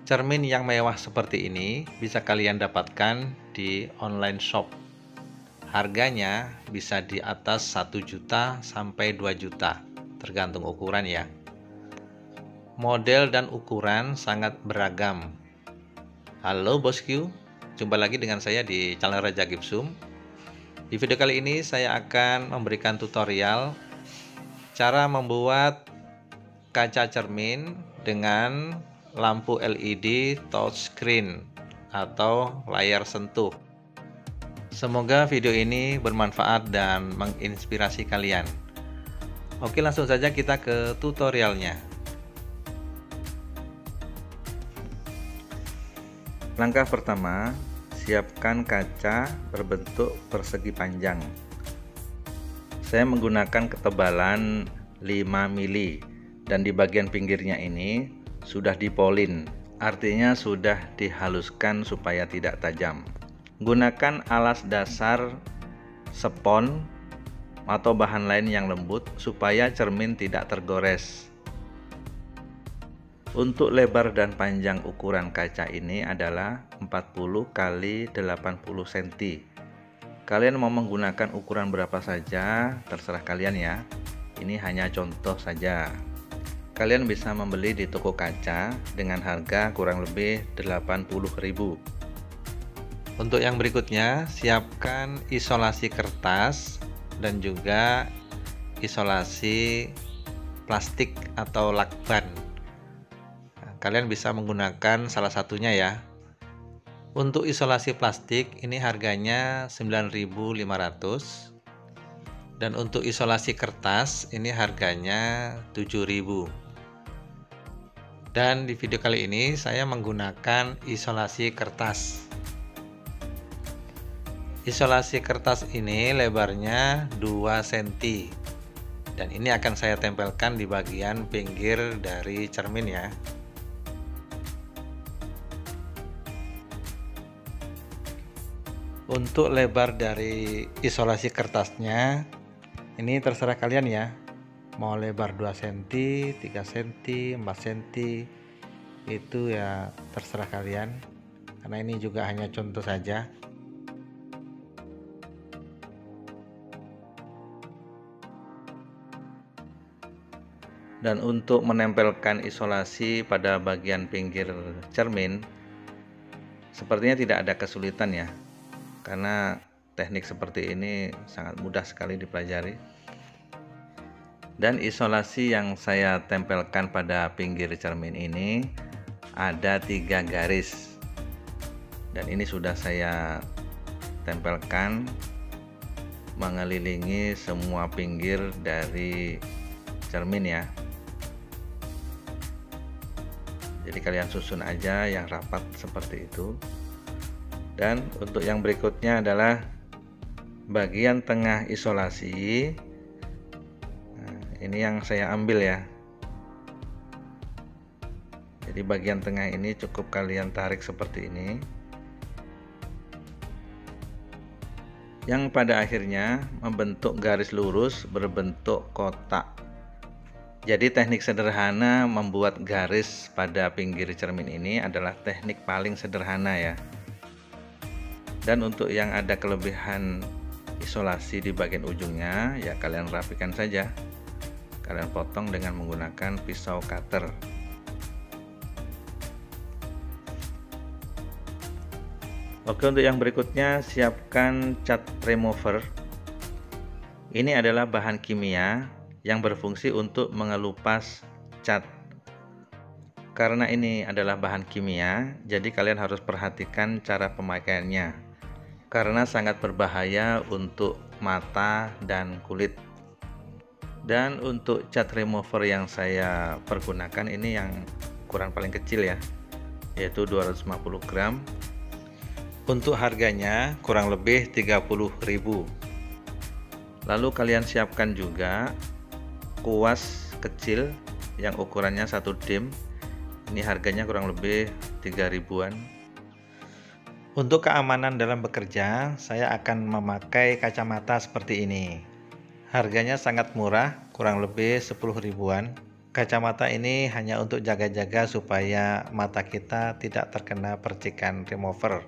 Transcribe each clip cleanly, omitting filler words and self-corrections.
Cermin yang mewah seperti ini bisa kalian dapatkan di online shop. Harganya bisa di atas 1 juta sampai 2 juta, tergantung ukuran ya. Model dan ukuran sangat beragam. Halo bosku, jumpa lagi dengan saya di channel Raja Gipsum. Di video kali ini saya akan memberikan tutorial cara membuat kaca cermin dengan lampu LED touchscreen atau layar sentuh. Semoga video ini bermanfaat dan menginspirasi kalian. Oke, langsung saja kita ke tutorialnya. Langkah pertama, siapkan kaca berbentuk persegi panjang. Saya menggunakan ketebalan 5 mili dan di bagian pinggirnya ini sudah dipolin, artinya sudah dihaluskan supaya tidak tajam. Gunakan alas dasar spons atau bahan lain yang lembut supaya cermin tidak tergores. Untuk lebar dan panjang ukuran kaca ini adalah 40 x 80 cm. Kalian mau menggunakan ukuran berapa saja terserah kalian ya. Ini hanya contoh saja. Kalian bisa membeli di toko kaca dengan harga kurang lebih 80.000. Untuk yang berikutnya, siapkan isolasi kertas dan juga isolasi plastik atau lakban. Kalian bisa menggunakan salah satunya ya. Untuk isolasi plastik ini harganya 9.500 dan untuk isolasi kertas ini harganya 7.000. Dan di video kali ini saya menggunakan isolasi kertas. Isolasi kertas ini lebarnya 2 cm dan ini akan saya tempelkan di bagian pinggir dari cermin ya. Untuk lebar dari isolasi kertasnya ini terserah kalian ya, mau lebar 2 cm, 3 cm, 4 cm, itu ya terserah kalian, karena ini juga hanya contoh saja. Dan untuk menempelkan isolasi pada bagian pinggir cermin sepertinya tidak ada kesulitan ya, karena teknik seperti ini sangat mudah sekali dipelajari. Dan isolasi yang saya tempelkan pada pinggir cermin ini ada 3 garis dan ini sudah saya tempelkan mengelilingi semua pinggir dari cermin ya. Jadi kalian susun aja yang rapat seperti itu. Dan untuk yang berikutnya adalah bagian tengah isolasi. Nah, ini yang saya ambil ya. Jadi bagian tengah ini cukup kalian tarik seperti ini, yang pada akhirnya membentuk garis lurus berbentuk kotak. Jadi teknik sederhana membuat garis pada pinggir cermin ini adalah teknik paling sederhana ya. Dan untuk yang ada kelebihan isolasi di bagian ujungnya ya kalian rapikan saja. Kalian potong dengan menggunakan pisau cutter. Oke, untuk yang berikutnya siapkan cat remover. Ini adalah bahan kimia yang berfungsi untuk mengelupas cat. Karena ini adalah bahan kimia, jadi kalian harus perhatikan cara pemakaiannya, karena sangat berbahaya untuk mata dan kulit. Dan untuk cat remover yang saya pergunakan ini yang ukuran paling kecil ya, yaitu 250 gram. Untuk harganya kurang lebih 30.000. Lalu kalian siapkan juga kuas kecil yang ukurannya 1 dim. Ini harganya kurang lebih 3 ribuan. Untuk keamanan dalam bekerja, saya akan memakai kacamata seperti ini. Harganya sangat murah, kurang lebih 10 ribuan. Kacamata ini hanya untuk jaga-jaga supaya mata kita tidak terkena percikan remover.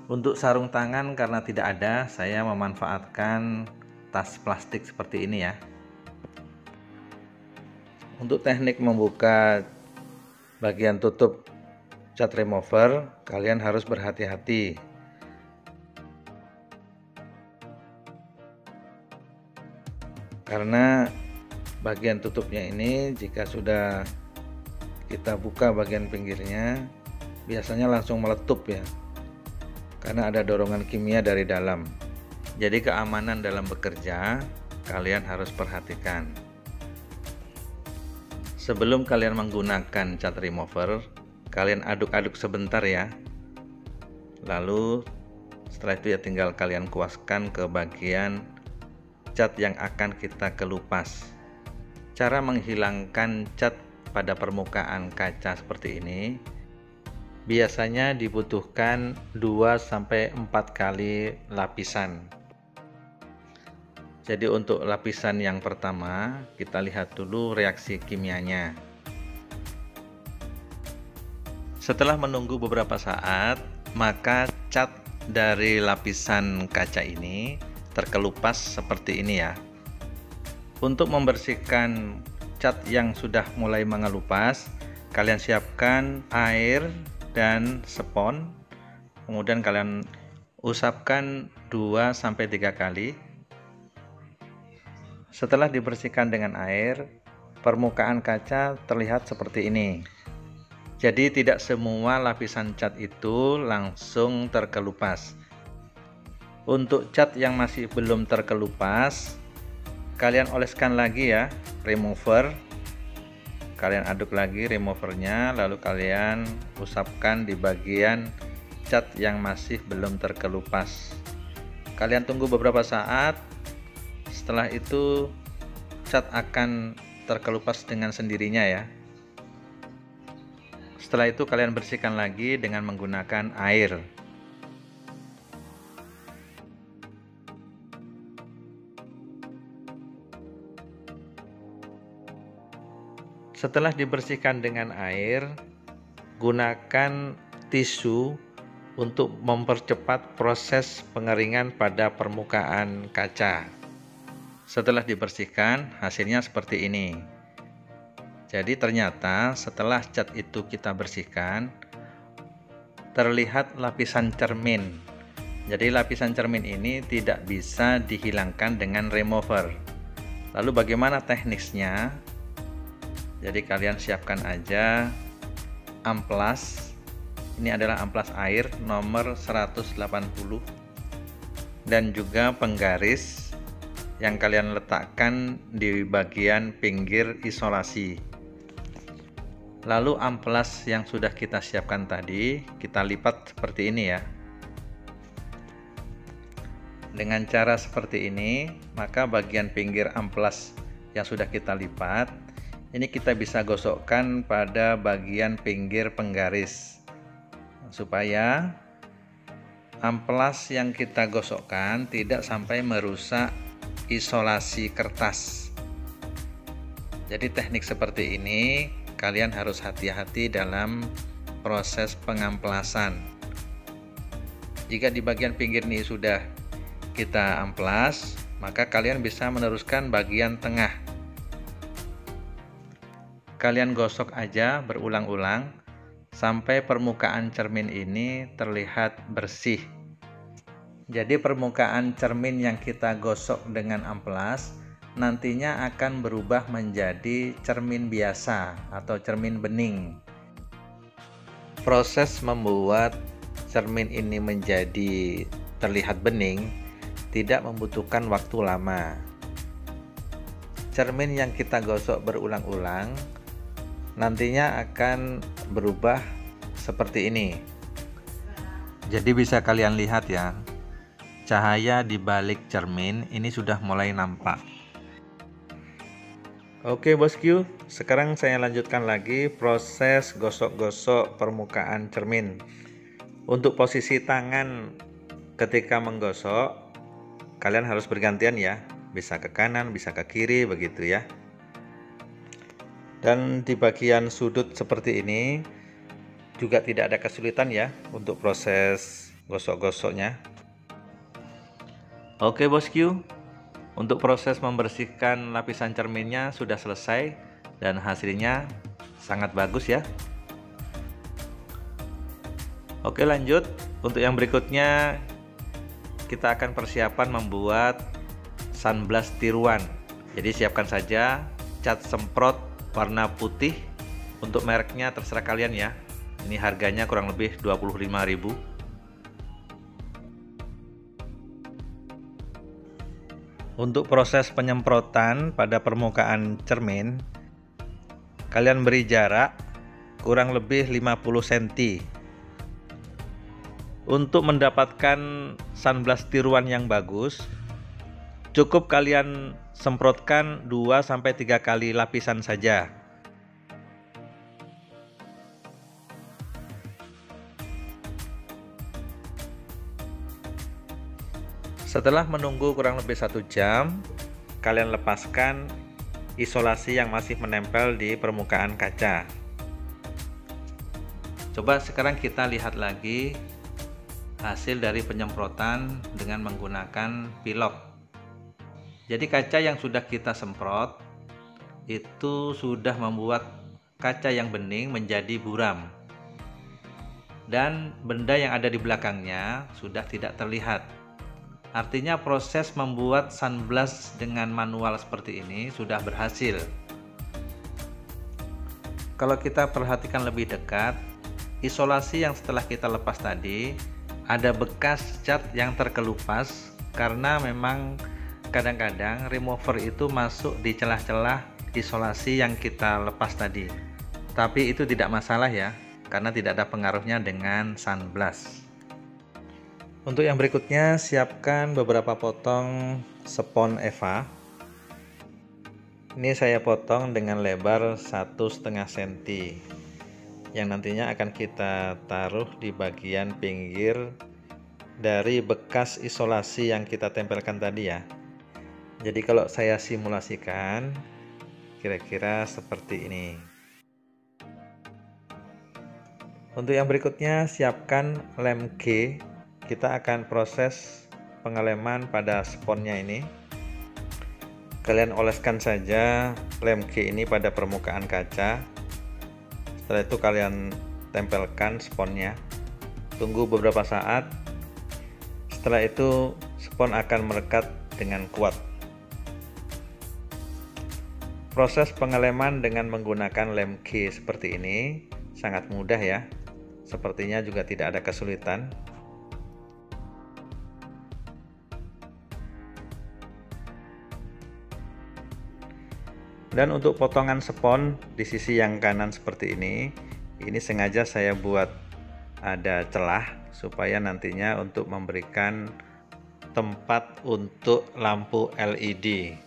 Untuk sarung tangan karena tidak ada, saya memanfaatkan tas plastik seperti ini ya. Untuk teknik membuka bagian tutup cat remover, kalian harus berhati-hati. Karena bagian tutupnya ini jika sudah kita buka bagian pinggirnya, biasanya langsung meletup ya. Karena ada dorongan kimia dari dalam. Jadi keamanan dalam bekerja kalian harus perhatikan. Sebelum kalian menggunakan cat remover, kalian aduk-aduk sebentar ya. Lalu setelah itu ya tinggal kalian kuaskan ke bagian cat yang akan kita kelupas. Cara menghilangkan cat pada permukaan kaca seperti ini biasanya dibutuhkan 2-4 kali lapisan. Jadi untuk lapisan yang pertama, kita lihat dulu reaksi kimianya. Setelah menunggu beberapa saat, maka cat dari lapisan kaca ini terkelupas seperti ini ya. Untuk membersihkan cat yang sudah mulai mengelupas, kalian siapkan air dan spons, kemudian kalian usapkan 2-3 kali. Setelah dibersihkan dengan air, permukaan kaca terlihat seperti ini. Jadi tidak semua lapisan cat itu langsung terkelupas. Untuk cat yang masih belum terkelupas, kalian oleskan lagi ya remover. Kalian aduk lagi removernya, lalu kalian usapkan di bagian cat yang masih belum terkelupas. Kalian tunggu beberapa saat. Setelah itu cat akan terkelupas dengan sendirinya ya. Setelah itu kalian bersihkan lagi dengan menggunakan air. Setelah dibersihkan dengan air, gunakan tisu untuk mempercepat proses pengeringan pada permukaan kaca. Setelah dibersihkan, hasilnya seperti ini. Jadi ternyata setelah cat itu kita bersihkan, terlihat lapisan cermin. Jadi lapisan cermin ini tidak bisa dihilangkan dengan remover. Lalu bagaimana teknisnya? Jadi kalian siapkan aja amplas. Ini adalah amplas air nomor 180 dan juga penggaris yang kalian letakkan di bagian pinggir isolasi. Lalu amplas yang sudah kita siapkan tadi kita lipat seperti ini ya. Dengan cara seperti ini, maka bagian pinggir amplas yang sudah kita lipat ini kita bisa gosokkan pada bagian pinggir penggaris supaya amplas yang kita gosokkan tidak sampai merusak isolasi kertas. Jadi teknik seperti ini kalian harus hati-hati dalam proses pengamplasan. Jika di bagian pinggir ini sudah kita amplas, maka kalian bisa meneruskan bagian tengah. Kalian gosok aja berulang-ulang sampai permukaan cermin ini terlihat bersih. Jadi permukaan cermin yang kita gosok dengan amplas nantinya akan berubah menjadi cermin biasa atau cermin bening. Proses membuat cermin ini menjadi terlihat bening tidak membutuhkan waktu lama. Cermin yang kita gosok berulang-ulang nantinya akan berubah seperti ini. Jadi bisa kalian lihat ya, cahaya di balik cermin ini sudah mulai nampak. Oke bosku, sekarang saya lanjutkan lagi proses gosok-gosok permukaan cermin. Untuk posisi tangan ketika menggosok, kalian harus bergantian ya, bisa ke kanan, bisa ke kiri begitu ya. Dan di bagian sudut seperti ini juga tidak ada kesulitan ya untuk proses gosok-gosoknya. Oke bosku, untuk proses membersihkan lapisan cerminnya sudah selesai dan hasilnya sangat bagus ya. Oke lanjut, untuk yang berikutnya kita akan persiapan membuat sunblast tiruan. Jadi siapkan saja cat semprot warna putih, untuk mereknya terserah kalian ya. Ini harganya kurang lebih 25.000. Untuk proses penyemprotan pada permukaan cermin, kalian beri jarak kurang lebih 50 cm. Untuk mendapatkan sunblast tiruan yang bagus, cukup kalian semprotkan 2-3 kali lapisan saja. Setelah menunggu kurang lebih 1 jam, kalian lepaskan isolasi yang masih menempel di permukaan kaca. Coba sekarang kita lihat lagi hasil dari penyemprotan dengan menggunakan pilok. Jadi kaca yang sudah kita semprot itu sudah membuat kaca yang bening menjadi buram, dan benda yang ada di belakangnya sudah tidak terlihat. Artinya proses membuat sunblast dengan manual seperti ini sudah berhasil. Kalau kita perhatikan lebih dekat, isolasi yang setelah kita lepas tadi ada bekas cat yang terkelupas karena memang kadang-kadang remover itu masuk di celah-celah isolasi yang kita lepas tadi. Tapi itu tidak masalah ya, karena tidak ada pengaruhnya dengan sunblast. Untuk yang berikutnya, siapkan beberapa potong spons EVA. Ini saya potong dengan lebar 1,5 cm, yang nantinya akan kita taruh di bagian pinggir dari bekas isolasi yang kita tempelkan tadi ya. Jadi kalau saya simulasikan, kira-kira seperti ini. Untuk yang berikutnya, siapkan lem G. Kita akan proses pengeleman pada sponnya ini. Kalian oleskan saja lem G ini pada permukaan kaca. Setelah itu kalian tempelkan sponnya. Tunggu beberapa saat. Setelah itu spons akan merekat dengan kuat. Proses pengeleman dengan menggunakan lem G seperti ini sangat mudah ya. Sepertinya juga tidak ada kesulitan. Dan untuk potongan spons di sisi yang kanan seperti ini sengaja saya buat ada celah supaya nantinya untuk memberikan tempat untuk lampu LED.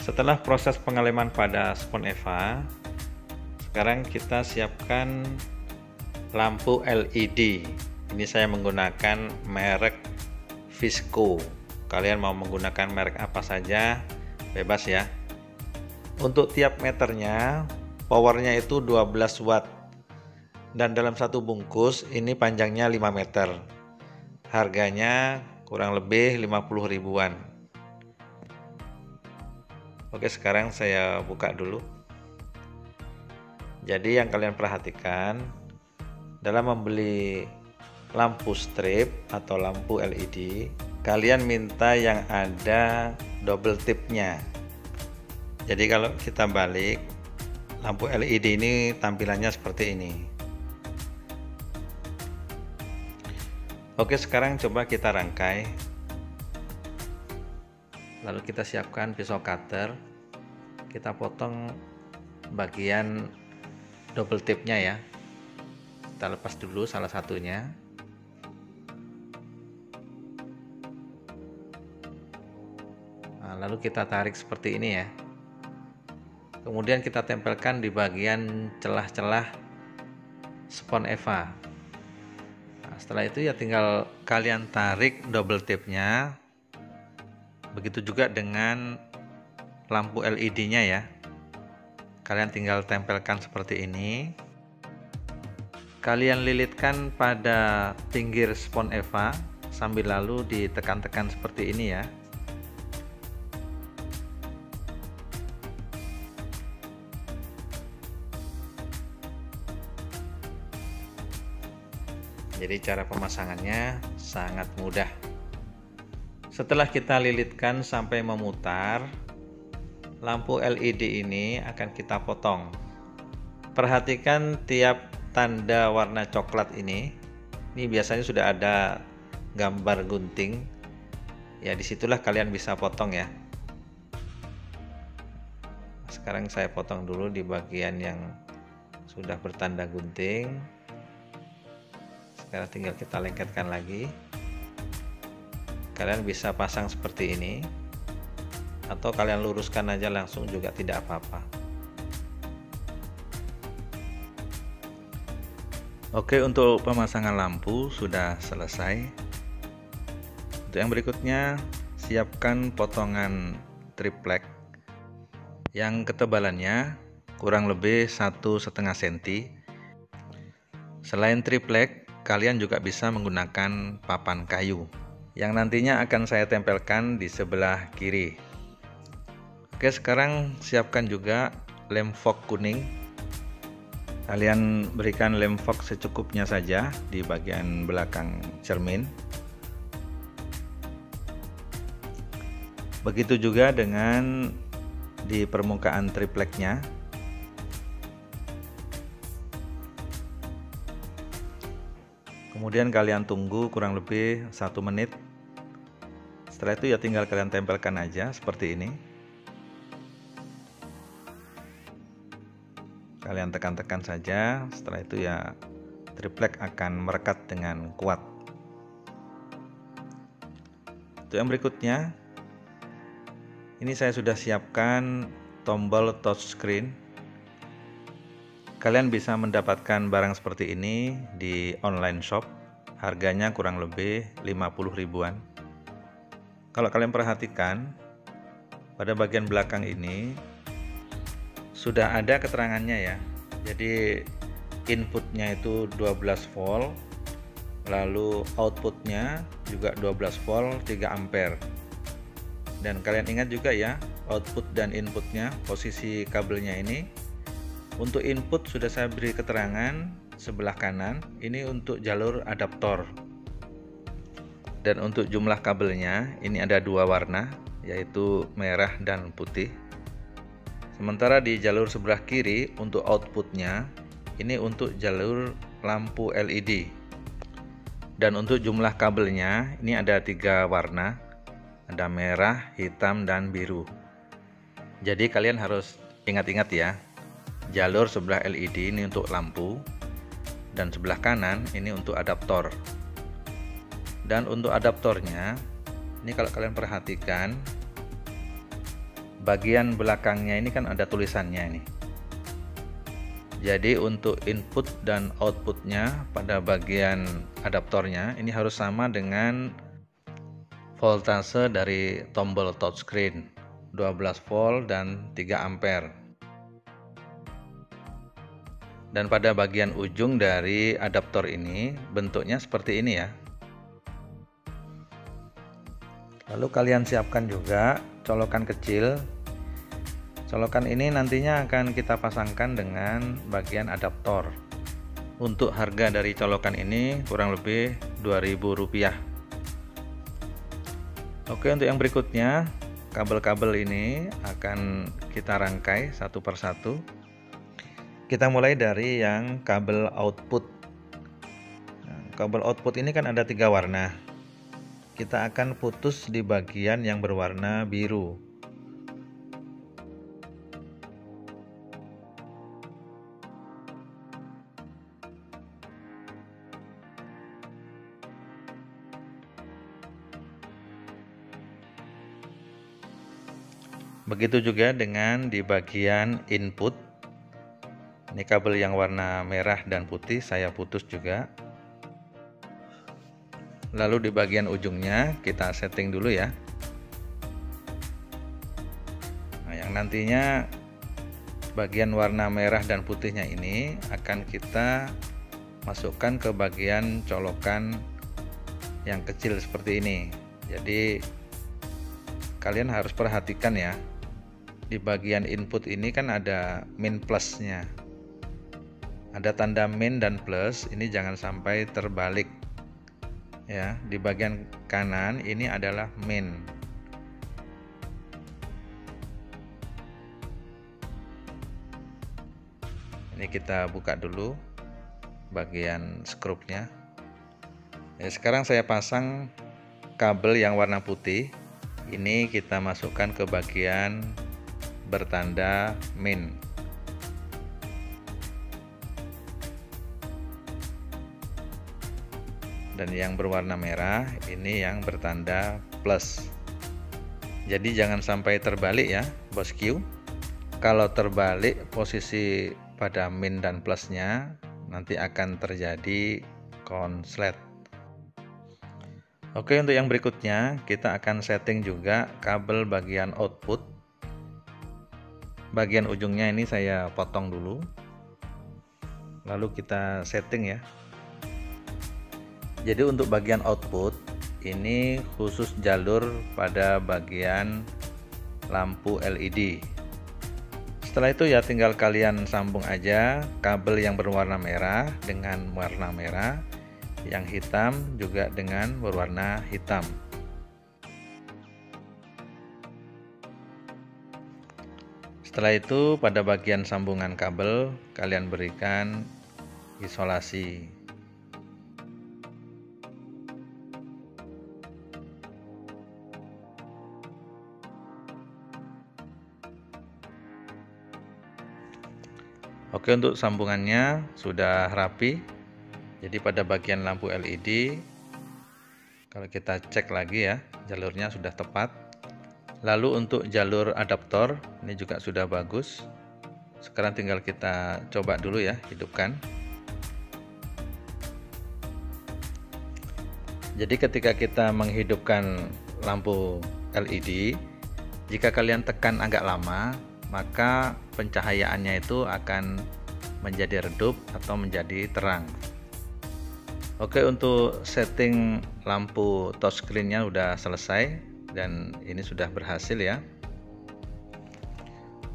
Setelah proses pengeleman pada spons EVA, sekarang kita siapkan lampu LED. Ini saya menggunakan merek Visco. Kalian mau menggunakan merek apa saja bebas ya. Untuk tiap meternya powernya itu 12 watt, dan dalam satu bungkus ini panjangnya 5 meter. Harganya kurang lebih 50 ribuan. Oke, sekarang saya buka dulu. Jadi yang kalian perhatikan dalam membeli lampu strip atau lampu LED, kalian minta yang ada double tipnya. Jadi kalau kita balik, lampu LED ini tampilannya seperti ini. Oke, sekarang coba kita rangkai. Lalu kita siapkan pisau cutter. Kita potong bagian double tipnya ya. Kita lepas dulu salah satunya. Lalu kita tarik seperti ini ya. Kemudian kita tempelkan di bagian celah-celah spons EVA. Setelah itu ya tinggal kalian tarik double tipnya. Begitu juga dengan lampu LED-nya ya. Kalian tinggal tempelkan seperti ini. Kalian lilitkan pada pinggir spons EVA sambil lalu ditekan-tekan seperti ini ya. Jadi cara pemasangannya sangat mudah. Setelah kita lilitkan sampai memutar, lampu LED ini akan kita potong. Perhatikan tiap tanda warna coklat ini biasanya sudah ada gambar gunting. Ya, disitulah kalian bisa potong ya. Sekarang saya potong dulu di bagian yang sudah bertanda gunting. Sekarang tinggal kita lengketkan lagi. Kalian bisa pasang seperti ini, atau kalian luruskan aja langsung juga tidak apa-apa. Oke, untuk pemasangan lampu sudah selesai. Untuk yang berikutnya, siapkan potongan triplek yang ketebalannya kurang lebih 1,5 cm. Selain triplek, kalian juga bisa menggunakan papan kayu yang nantinya akan saya tempelkan di sebelah kiri. Oke, sekarang siapkan juga lem fog kuning. Kalian berikan lem fog secukupnya saja di bagian belakang cermin. Begitu juga dengan di permukaan tripleknya. Kemudian kalian tunggu kurang lebih 1 menit. Setelah itu ya tinggal kalian tempelkan aja seperti ini. Kalian tekan-tekan saja, setelah itu ya triplek akan merekat dengan kuat. Untuk yang berikutnya, ini saya sudah siapkan tombol touchscreen. Kalian bisa mendapatkan barang seperti ini di online shop. Harganya kurang lebih 50 ribuan. Kalau kalian perhatikan, pada bagian belakang ini sudah ada keterangannya ya. Jadi inputnya itu 12 volt, lalu outputnya juga 12 volt 3 ampere. Dan kalian ingat juga ya, output dan inputnya, posisi kabelnya ini. Untuk input sudah saya beri keterangan sebelah kanan, ini untuk jalur adaptor. Dan untuk jumlah kabelnya, ini ada 2 warna, yaitu merah dan putih. Sementara di jalur sebelah kiri untuk outputnya, ini untuk jalur lampu LED. Dan untuk jumlah kabelnya, ini ada 3 warna, ada merah, hitam, dan biru. Jadi kalian harus ingat-ingat ya, jalur sebelah LED ini untuk lampu, dan sebelah kanan ini untuk adaptor. Dan untuk adaptornya, ini kalau kalian perhatikan, bagian belakangnya ini kan ada tulisannya ini. Jadi untuk input dan outputnya pada bagian adaptornya ini harus sama dengan voltase dari tombol touchscreen, 12 volt dan 3 ampere. Dan pada bagian ujung dari adaptor ini bentuknya seperti ini ya. Lalu kalian siapkan juga colokan kecil. Colokan ini nantinya akan kita pasangkan dengan bagian adaptor. Untuk harga dari colokan ini kurang lebih Rp2.000. Oke, untuk yang berikutnya, kabel-kabel ini akan kita rangkai satu persatu. Kita mulai dari yang kabel output. Nah, kabel output ini kan ada 3 warna. Kita akan putus di bagian yang berwarna biru. Begitu juga dengan di bagian input. Ini kabel yang warna merah dan putih saya putus juga. Lalu di bagian ujungnya kita setting dulu ya. Nah, yang nantinya bagian warna merah dan putihnya ini akan kita masukkan ke bagian colokan yang kecil seperti ini. Jadi kalian harus perhatikan ya, di bagian input ini kan ada min plusnya, ada tanda min dan plus, ini jangan sampai terbalik ya. Di bagian kanan ini adalah min. Ini kita buka dulu bagian skrupnya ya. Sekarang saya pasang kabel yang warna putih ini, kita masukkan ke bagian bertanda min. Dan yang berwarna merah ini yang bertanda plus. Jadi jangan sampai terbalik ya bosku. Kalau terbalik posisi pada min dan plusnya, nanti akan terjadi konslet. Oke, untuk yang berikutnya kita akan setting juga kabel bagian output. Bagian ujungnya ini saya potong dulu, lalu kita setting ya. Jadi untuk bagian output ini khusus jalur pada bagian lampu LED. Setelah itu ya tinggal kalian sambung aja kabel yang berwarna merah dengan warna merah, yang hitam juga dengan berwarna hitam. Setelah itu pada bagian sambungan kabel kalian berikan isolasi. Oke, untuk sambungannya sudah rapi. Jadi pada bagian lampu LED kalau kita cek lagi ya, jalurnya sudah tepat. Lalu untuk jalur adaptor ini juga sudah bagus. Sekarang tinggal kita coba dulu ya, hidupkan. Jadi ketika kita menghidupkan lampu LED, jika kalian tekan agak lama, maka pencahayaannya itu akan menjadi redup atau menjadi terang. Oke, untuk setting lampu touchscreen-nya udah selesai dan ini sudah berhasil ya.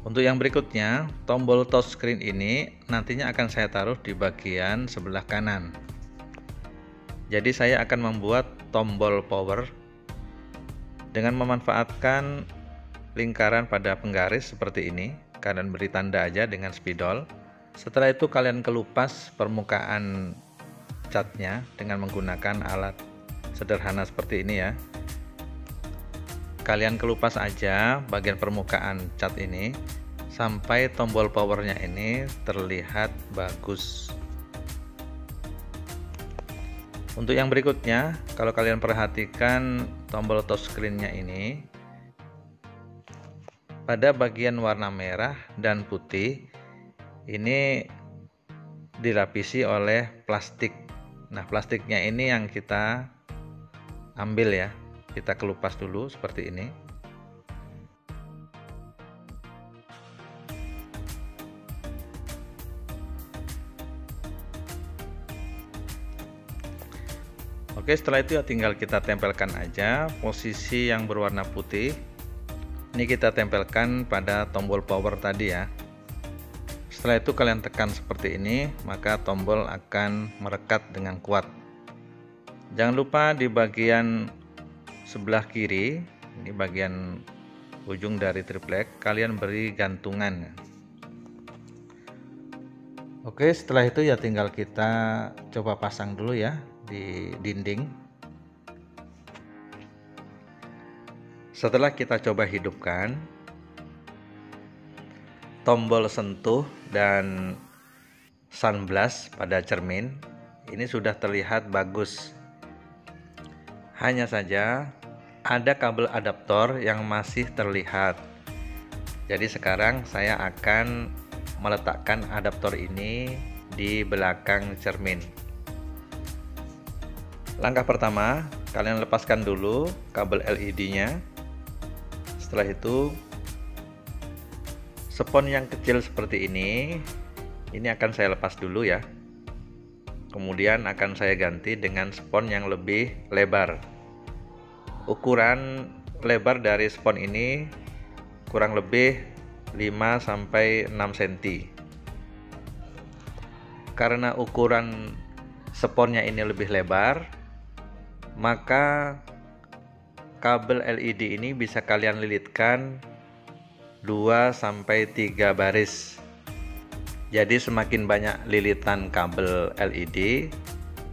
Untuk yang berikutnya, tombol touchscreen ini nantinya akan saya taruh di bagian sebelah kanan. Jadi saya akan membuat tombol power dengan memanfaatkan lingkaran pada penggaris seperti ini. Kalian beri tanda aja dengan spidol. Setelah itu kalian kelupas permukaan catnya dengan menggunakan alat sederhana seperti ini ya. Kalian kelupas aja bagian permukaan cat ini sampai tombol powernya ini terlihat bagus. Untuk yang berikutnya, kalau kalian perhatikan tombol touchscreen-nya ini, pada bagian warna merah dan putih ini dilapisi oleh plastik. Nah, plastiknya ini yang kita ambil ya, kita kelupas dulu seperti ini. Oke, setelah itu ya tinggal kita tempelkan aja posisi yang berwarna putih. Ini kita tempelkan pada tombol power tadi ya. Setelah itu kalian tekan seperti ini, maka tombol akan merekat dengan kuat. Jangan lupa di bagian sebelah kiri, ini bagian ujung dari triplek, kalian beri gantungan. Oke, setelah itu ya tinggal kita coba pasang dulu ya di dinding. Setelah kita coba hidupkan, tombol sentuh dan sunblast pada cermin ini sudah terlihat bagus. Hanya saja ada kabel adaptor yang masih terlihat. Jadi sekarang saya akan meletakkan adaptor ini di belakang cermin. Langkah pertama, kalian lepaskan dulu kabel LED-nya. Setelah itu Spon yang kecil seperti ini akan saya lepas dulu ya. Kemudian akan saya ganti dengan spon yang lebih lebar. Ukuran lebar dari spon ini kurang lebih 5-6 cm. Karena ukuran sponnya ini lebih lebar, maka kabel LED ini bisa kalian lilitkan 2-3 baris. Jadi semakin banyak lilitan kabel LED,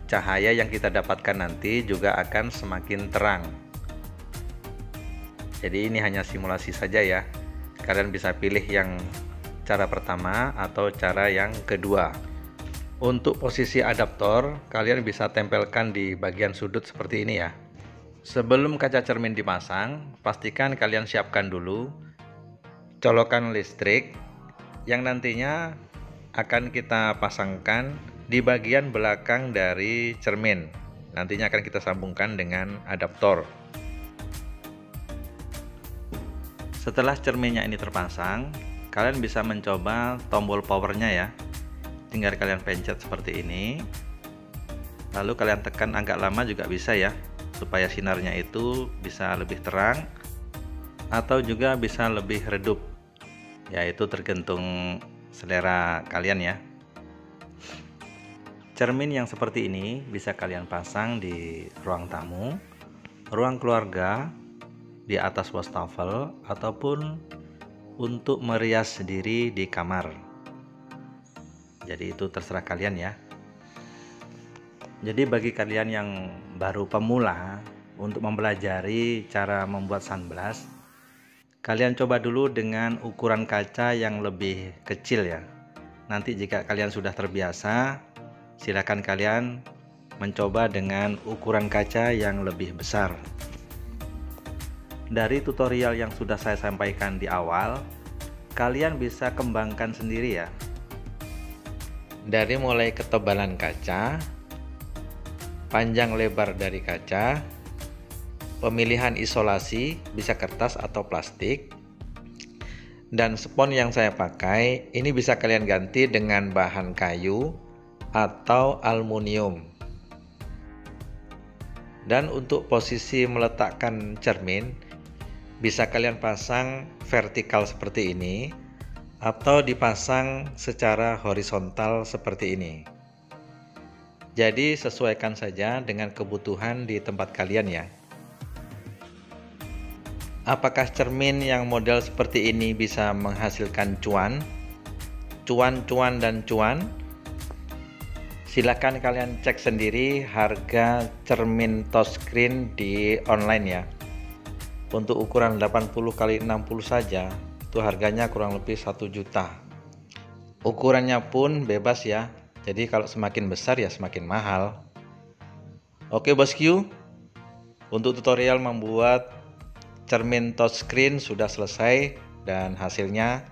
cahaya yang kita dapatkan nanti juga akan semakin terang. Jadi ini hanya simulasi saja ya. Kalian bisa pilih yang cara pertama atau cara yang kedua. Untuk posisi adaptor, kalian bisa tempelkan di bagian sudut seperti ini ya. Sebelum kaca cermin dipasang, pastikan kalian siapkan dulu colokan listrik yang nantinya akan kita pasangkan di bagian belakang dari cermin. Nantinya akan kita sambungkan dengan adaptor. Setelah cerminnya ini terpasang, kalian bisa mencoba tombol powernya ya. Tinggal kalian pencet seperti ini, lalu kalian tekan agak lama juga bisa ya, supaya sinarnya itu bisa lebih terang atau juga bisa lebih redup, yaitu tergantung selera kalian ya. Cermin yang seperti ini bisa kalian pasang di ruang tamu, ruang keluarga, di atas wastafel, ataupun untuk merias sendiri di kamar. Jadi itu terserah kalian ya. Jadi bagi kalian yang baru pemula untuk mempelajari cara membuat sunblast, kalian coba dulu dengan ukuran kaca yang lebih kecil ya. Nanti jika kalian sudah terbiasa, silakan kalian mencoba dengan ukuran kaca yang lebih besar. Dari tutorial yang sudah saya sampaikan di awal, kalian bisa kembangkan sendiri ya. Dari mulai ketebalan kaca, panjang lebar dari kaca, pemilihan isolasi bisa kertas atau plastik, dan spon yang saya pakai ini bisa kalian ganti dengan bahan kayu atau aluminium. Dan untuk posisi meletakkan cermin bisa kalian pasang vertikal seperti ini atau dipasang secara horizontal seperti ini. Jadi sesuaikan saja dengan kebutuhan di tempat kalian ya. Apakah cermin yang model seperti ini bisa menghasilkan cuan? Silakan kalian cek sendiri harga cermin touchscreen di online ya. Untuk ukuran 80x60 saja, itu harganya kurang lebih 1 juta. Ukurannya pun bebas ya. Jadi kalau semakin besar ya semakin mahal. Oke bosku, untuk tutorial membuat cermin touchscreen sudah selesai dan hasilnya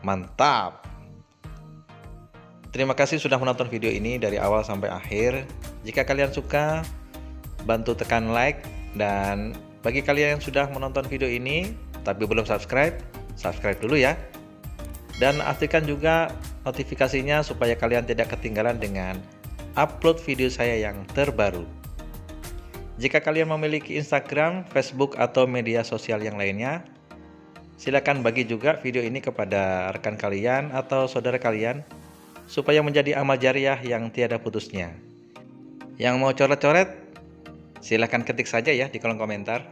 mantap. Terima kasih sudah menonton video ini dari awal sampai akhir. Jika kalian suka, bantu tekan like, dan bagi kalian yang sudah menonton video ini tapi belum subscribe, subscribe dulu ya. Dan aktifkan juga notifikasinya supaya kalian tidak ketinggalan dengan upload video saya yang terbaru. Jika kalian memiliki Instagram, Facebook, atau media sosial yang lainnya, silakan bagi juga video ini kepada rekan kalian atau saudara kalian supaya menjadi amal jariah yang tiada putusnya. Yang mau coret-coret, silakan ketik saja ya di kolom komentar.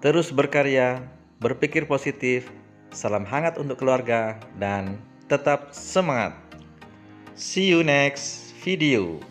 Terus berkarya, berpikir positif, salam hangat untuk keluarga, dan tetap semangat. See you next video.